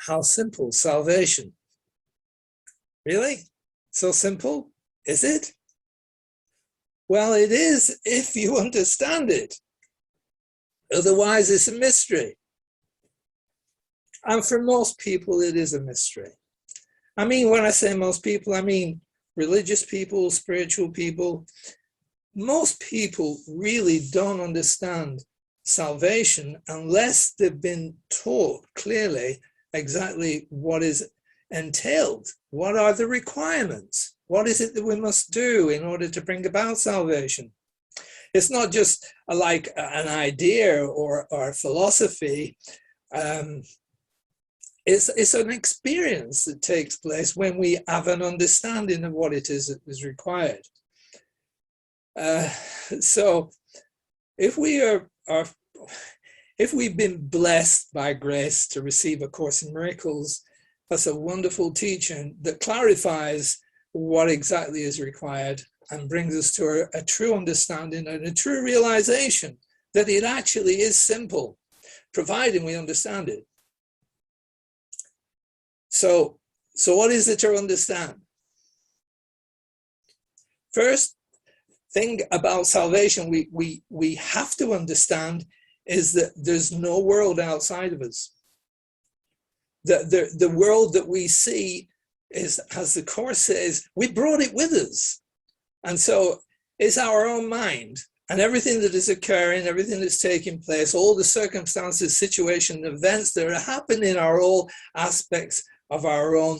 how simple salvation. Really? So simple? Is it? Well, it is if you understand it. Otherwise, it's a mystery. And for most people, it is a mystery. I mean, when I say most people, I mean religious people, spiritual people. Most people really don't understand salvation unless they've been taught clearly exactly what is entailed. What are the requirements? What is it that we must do in order to bring about salvation? It's not just like an idea or a philosophy. It's an experience that takes place when we have an understanding of what it is that is required. So if we've been blessed by grace to receive A Course in Miracles, that's a wonderful teaching that clarifies what exactly is required and brings us to a true understanding and a true realization that it actually is simple, providing we understand it. So what is it to understand? First thing about salvation we have to understand is that there's no world outside of us. The world that we see is, as the Course says, we brought it with us. And so it's our own mind, and everything that is occurring, everything that's taking place, all the circumstances, situations, events that are happening are all aspects of our own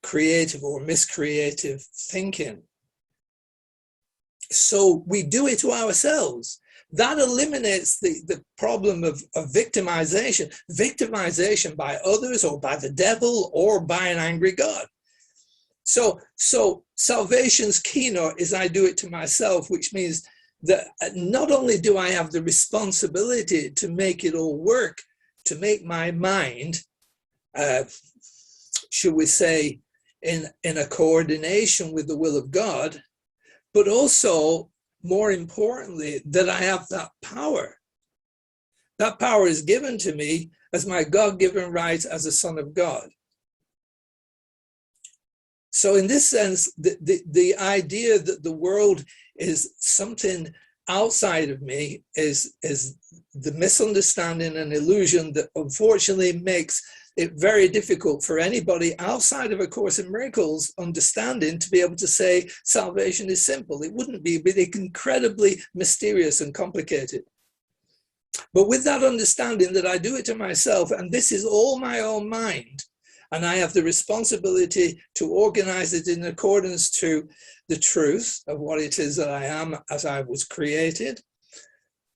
creative or miscreative thinking. So we do it to ourselves. That eliminates the problem of victimization by others or by the devil or by an angry God. So salvation's keynote is I do it to myself, which means that not only do I have the responsibility to make it all work, to make my mind, should we say, in a coordination with the will of God, but also, more importantly, that I have that power. That power is given to me as my God-given right as a son of God. So in this sense, the idea that the world is something outside of me is the misunderstanding and illusion that unfortunately makes it very difficult for anybody outside of A Course in Miracles understanding to be able to say salvation is simple. It wouldn't be, but it's incredibly mysterious and complicated. But with that understanding that I do it to myself, and this is all my own mind, and I have the responsibility to organize it in accordance to the truth of what it is that I am as I was created,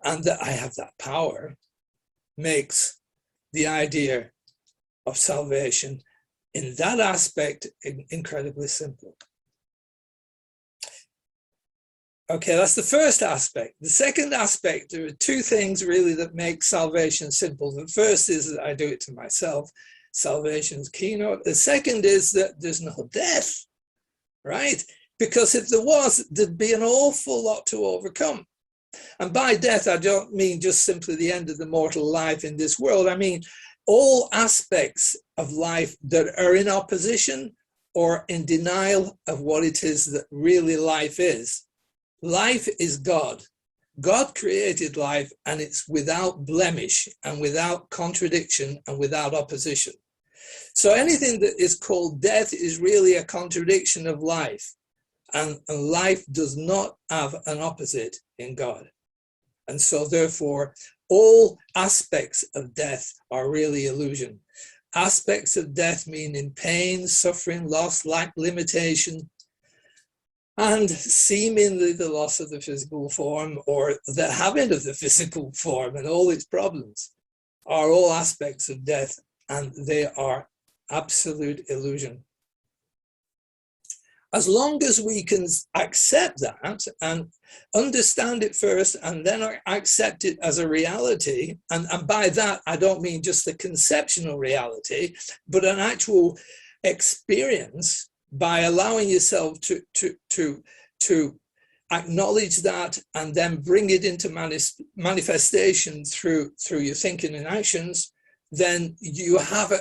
and that I have that power, makes the idea of salvation in that aspect incredibly simple. Okay, that's the first aspect. The second aspect, there are two things really that make salvation simple. The first is that I do it to myself, salvation's keynote. The second is that there's no death, right? Because if there was, there'd be an awful lot to overcome. And by death, I don't mean just simply the end of the mortal life in this world. I mean all aspects of life that are in opposition or in denial of what it is that really life is. Life is God. God created life, and it's without blemish and without contradiction and without opposition. So anything that is called death is really a contradiction of life, and life does not have an opposite in God. And so therefore, all aspects of death are really illusion. Aspects of death meaning pain, suffering, loss, lack, limitation, and seemingly the loss of the physical form or the having of the physical form and all its problems are all aspects of death, and they are absolute illusion. As long as we can accept that and understand it first and then accept it as a reality, and by that I don't mean just the conceptual reality, but an actual experience, by allowing yourself to acknowledge that and then bring it into manifestation through your thinking and actions, then you have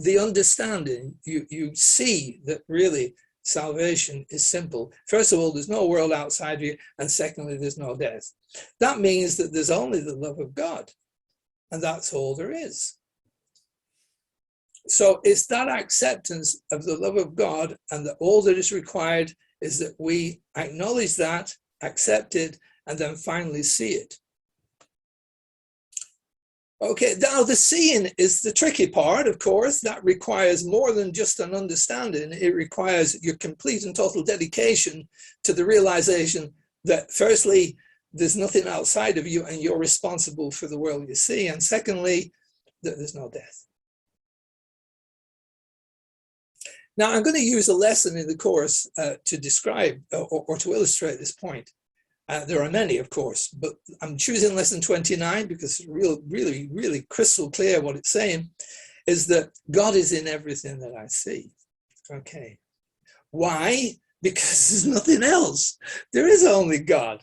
the understanding, you see that really salvation is simple. First of all, there's no world outside you, and secondly, there's no death. That means that there's only the love of God, and that's all there is. So it's that acceptance of the love of God, and that all that is required is that we acknowledge that, accept it, and then finally see it. Okay, now the seeing is the tricky part, of course. That requires more than just an understanding. It requires your complete and total dedication to the realization that, firstly, there's nothing outside of you and you're responsible for the world you see. And secondly, that there's no death. Now, I'm going to use a lesson in the course to describe or to illustrate this point. There are many, of course, but I'm choosing lesson 29 because it's really crystal clear what it's saying is that God is in everything that I see. Okay. Why? Because there's nothing else. There is only God.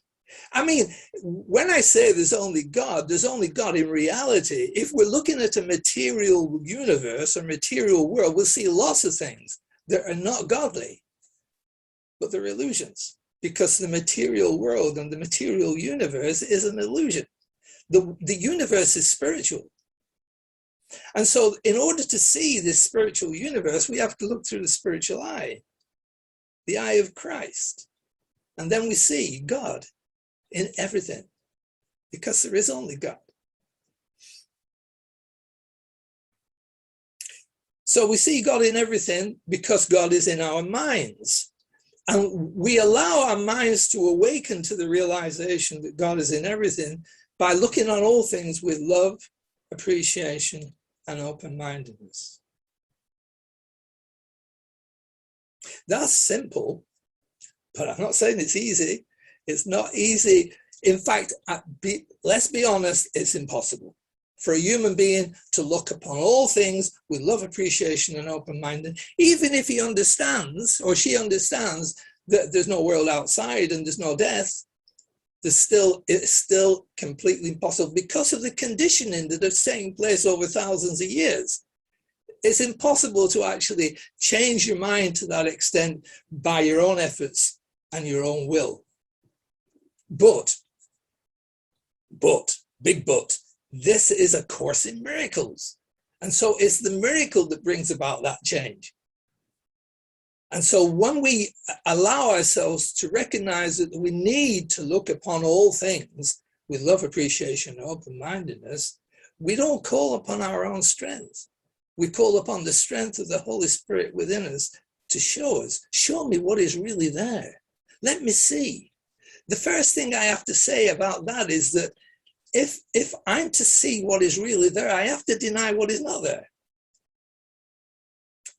I mean, when I say there's only God in reality. If we're looking at a material universe or material world, we'll see lots of things that are not godly, but they're illusions. Because the material world and the material universe is an illusion. The universe is spiritual. And so in order to see this spiritual universe, we have to look through the spiritual eye, the eye of Christ. And then we see God in everything, because there is only God. So we see God in everything because God is in our minds. And we allow our minds to awaken to the realization that God is in everything by looking on all things with love, appreciation, and open-mindedness. That's simple, but I'm not saying it's easy. It's not easy. In fact, let's be honest, it's impossible for a human being to look upon all things with love, appreciation, and open-minded, even if he understands or she understands that there's no world outside and there's no death. It's still completely impossible because of the conditioning that has taken place over thousands of years. It's impossible to actually change your mind to that extent by your own efforts and your own will. But, big but, this is a course in miracles. And so it's the miracle that brings about that change. And so when we allow ourselves to recognize that we need to look upon all things with love, appreciation, and open-mindedness, we don't call upon our own strength. We call upon the strength of the Holy Spirit within us to show me what is really there. Let me see. The first thing I have to say about that is that if I'm to see what is really there, I have to deny what is not there.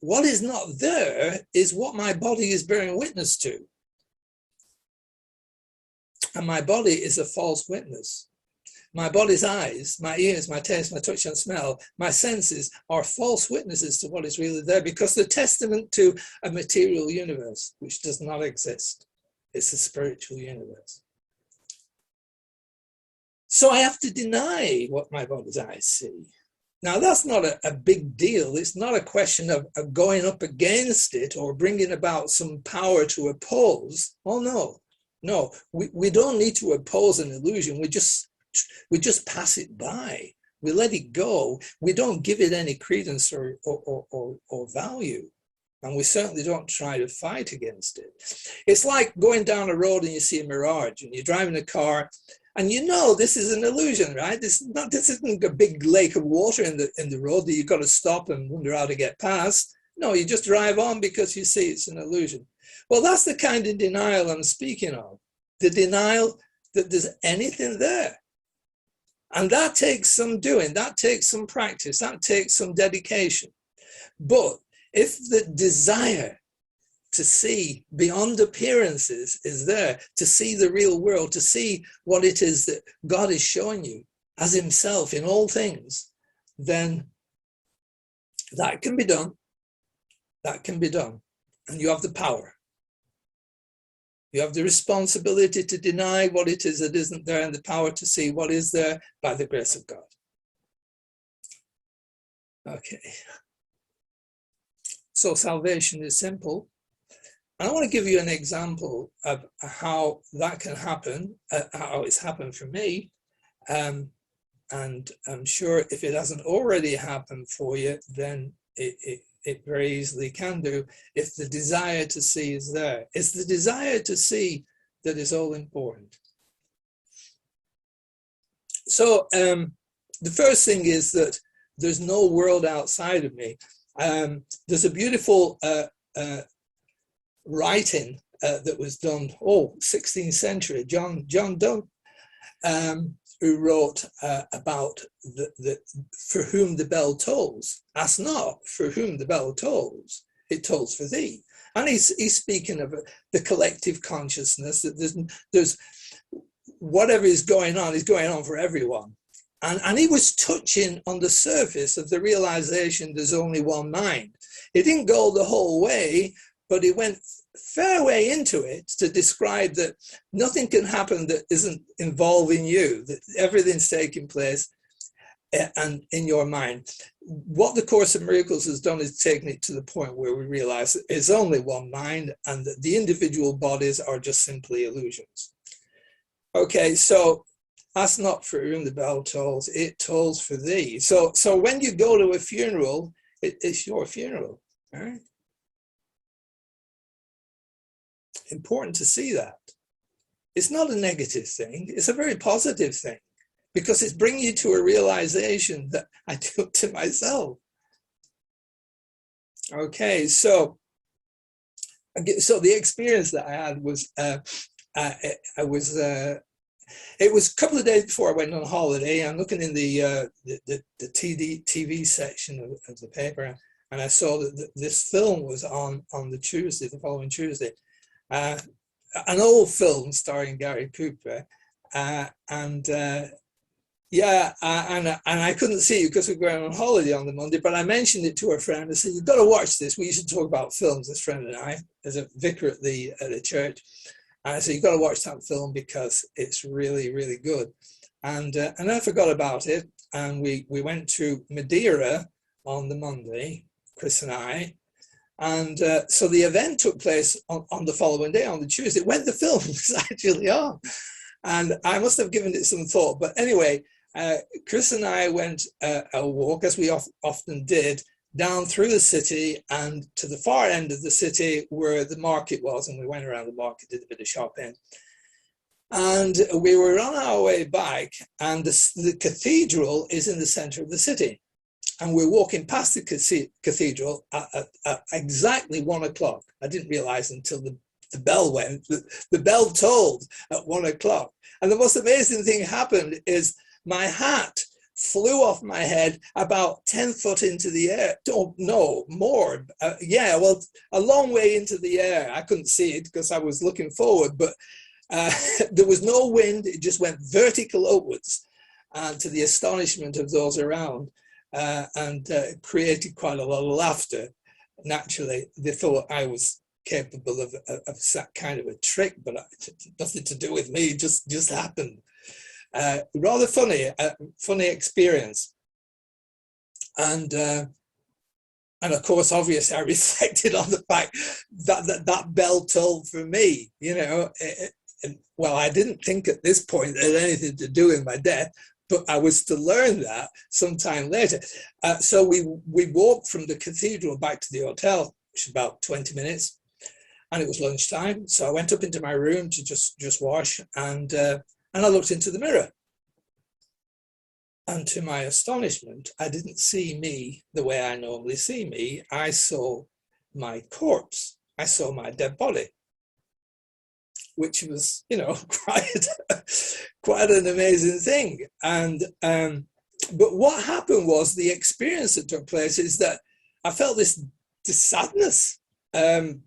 What is not there is what my body is bearing witness to. And my body is a false witness. My body's eyes, my ears, my taste, my touch and smell, my senses are false witnesses to what is really there because they're testament to a material universe which does not exist. It's a spiritual universe. So I have to deny what my body's eyes see. Now, that's not a big deal. It's not a question of going up against it or bringing about some power to oppose. Oh, no, we don't need to oppose an illusion. We just pass it by. We let it go. We don't give it any credence or value. And we certainly don't try to fight against it. It's like going down a road and you see a mirage and you're driving a car and you know this is an illusion, right? This isn't a big lake of water in the road that you've got to stop and wonder how to get past. No, you just drive on because you see it's an illusion. Well, that's the kind of denial I'm speaking of. The denial that there's anything there. And that takes some doing, that takes some practice, that takes some dedication. But if the desire to see beyond appearances is there, to see the real world, to see what it is that God is showing you as himself in all things, then that can be done. That can be done. And you have the power. You have the responsibility to deny what it is that isn't there and the power to see what is there by the grace of God. Okay. So salvation is simple. And I want to give you an example of how that can happen, how it's happened for me. And I'm sure if it hasn't already happened for you, then it very easily can do, if the desire to see is there. It's the desire to see that is all important. So the first thing is that there's no world outside of me. There's a beautiful writing that was done, 16th century, John Donne, who wrote about for whom the bell tolls. Ask not for whom the bell tolls, it tolls for thee. And he's speaking of the collective consciousness, that there's whatever is going on for everyone. And he was touching on the surface of the realization there's only one mind. He didn't go the whole way, but he went fair way into it to describe that nothing can happen that isn't involving you, that everything's taking place and in your mind. What the Course of Miracles has done is taken it to the point where we realize that it's only one mind and that the individual bodies are just simply illusions. Okay, so ask not for whom the bell tolls, it tolls for thee. So when you go to a funeral, it's your funeral, all right? Important to see that. It's not a negative thing, it's a very positive thing, because it's bringing you to a realization that I do it to myself. Okay, so the experience that I had was, it was a couple of days before I went on holiday. I'm looking in the TV section of the paper, and I saw that this film was on the following Tuesday. An old film starring Gary Cooper, and I couldn't see it because we were going on holiday on the Monday, but I mentioned it to a friend. I said, you've got to watch this. We used to talk about films, this friend and I, as a vicar at the church. And I said, you've got to watch that film because it's really, really good. And I forgot about it. And we went to Madeira on the Monday, Chris and I. And so the event took place on the following day, on the Tuesday, when the film was actually on. And I must have given it some thought. But anyway, Chris and I went a walk, as we often did, down through the city and to the far end of the city where the market was. And we went around the market, did a bit of shopping. And we were on our way back, and the cathedral is in the center of the city. And we're walking past the cathedral at exactly 1 o'clock. I didn't realize until the bell went, the bell tolled at 1 o'clock. And the most amazing thing happened is my hat flew off my head about 10 foot into the air. Oh, no, more. A long way into the air. I couldn't see it because I was looking forward, but there was no wind. It just went vertical upwards, to the astonishment of those around. And created quite a lot of laughter. Naturally, they thought I was capable of that kind of a trick, but nothing to do with me. Just happened. Rather funny experience. And of course, obviously, I reflected on the fact that bell tolled for me. You know, well, I didn't think at this point it had anything to do with my death. But I was to learn that sometime later. So we walked from the cathedral back to the hotel, which was about 20 minutes, and it was lunchtime. So I went up into my room to just wash, and I looked into the mirror. And to my astonishment, I didn't see me the way I normally see me. I saw my corpse. I saw my dead body, which was, you know, quite an amazing thing. And but what happened was, the experience that took place is that I felt this sadness, that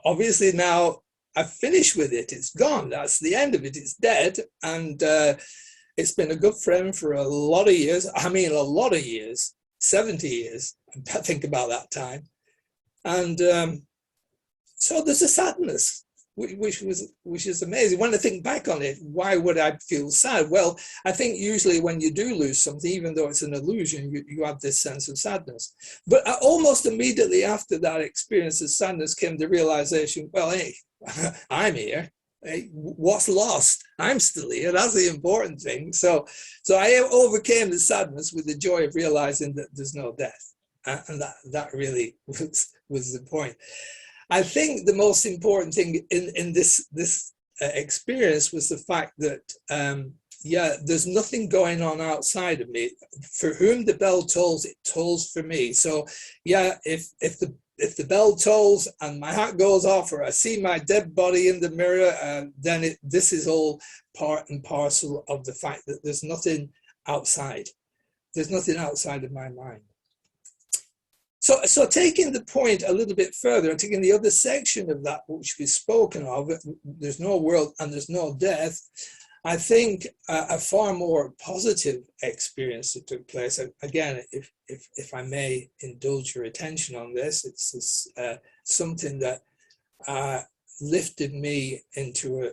obviously now I've finished with it. It's gone. That's the end of it. It's dead. And it's been a good friend for a lot of years. I mean, a lot of years, 70 years. I think about that time. And so there's a sadness which is amazing. When I think back on it, why would I feel sad? Well, I think usually when you do lose something, even though it's an illusion, you have this sense of sadness. But almost immediately after that experience of sadness came the realization, well, hey, I'm here. Hey, what's lost? I'm still here. That's the important thing. So I overcame the sadness with the joy of realizing that there's no death. And that really was the point. I think the most important thing in this experience was the fact that, there's nothing going on outside of me. For whom the bell tolls, it tolls for me. So, if the bell tolls and my heart goes off, or I see my dead body in the mirror, then this is all part and parcel of the fact that there's nothing outside. There's nothing outside of my mind. So taking the point a little bit further, taking the other section of that which we've spoken of, there's no world and there's no death, I think a far more positive experience that took place. Again, if I may indulge your attention on this, it's something that lifted me into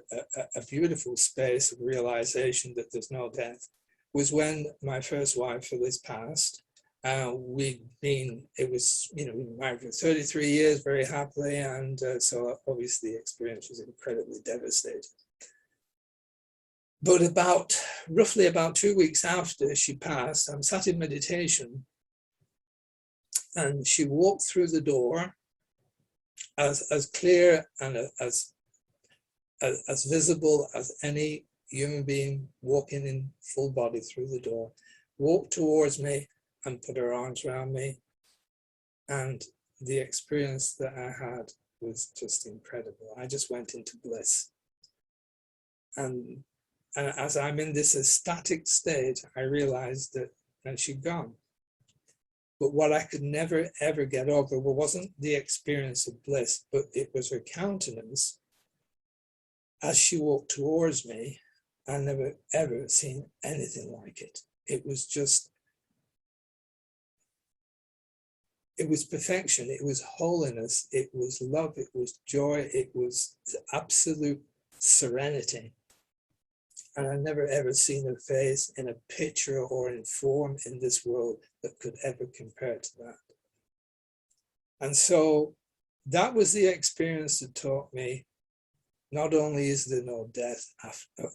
a beautiful space of realization that there's no death, was when my first wife, Phyllis, passed. We'd been married for 33 years very happily, and so obviously the experience was incredibly devastating. But roughly about 2 weeks after she passed, I'm sat in meditation, and she walked through the door as clear and as visible as any human being walking in full body through the door, walked towards me and put her arms around me. And the experience that I had was just incredible. I just went into bliss. And as I'm in this ecstatic state, I realized that, and she'd gone. But what I could never, ever get over wasn't the experience of bliss, but it was her countenance as she walked towards me. I never, ever seen anything like it. It was just, it was perfection, it was holiness, it was love, it was joy, it was absolute serenity. And I've never ever seen a face in a picture or in form in this world that could ever compare to that. And so that was the experience that taught me, not only is there no death after,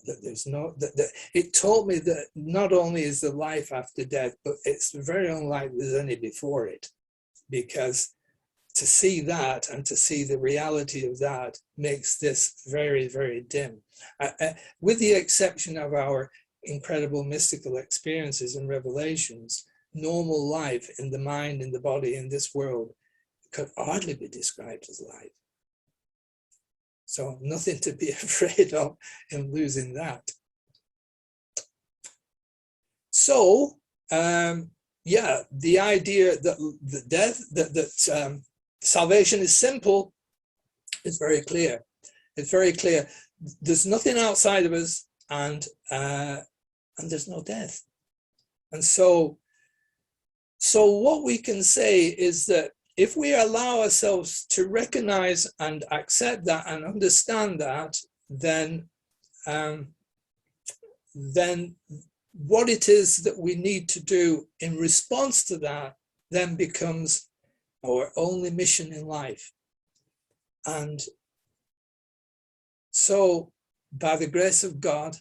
it taught me that not only is there life after death, but it's very unlikely there's any before it. Because to see that and to see the reality of that makes this very, very dim. With the exception of our incredible mystical experiences and revelations, normal life in the mind, in the body, in this world could hardly be described as life. So nothing to be afraid of in losing that. So, the idea that the death, that salvation is simple, is very clear. It's very clear. There's nothing outside of us, and there's no death. And so what we can say is that if we allow ourselves to recognize and accept that and understand that, then what it is that we need to do in response to that then becomes our only mission in life. And so, by the grace of God,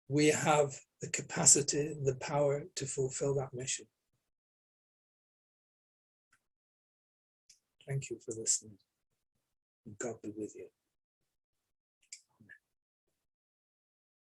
we have the capacity, the power to fulfill that mission. Thank you for listening. God be with you.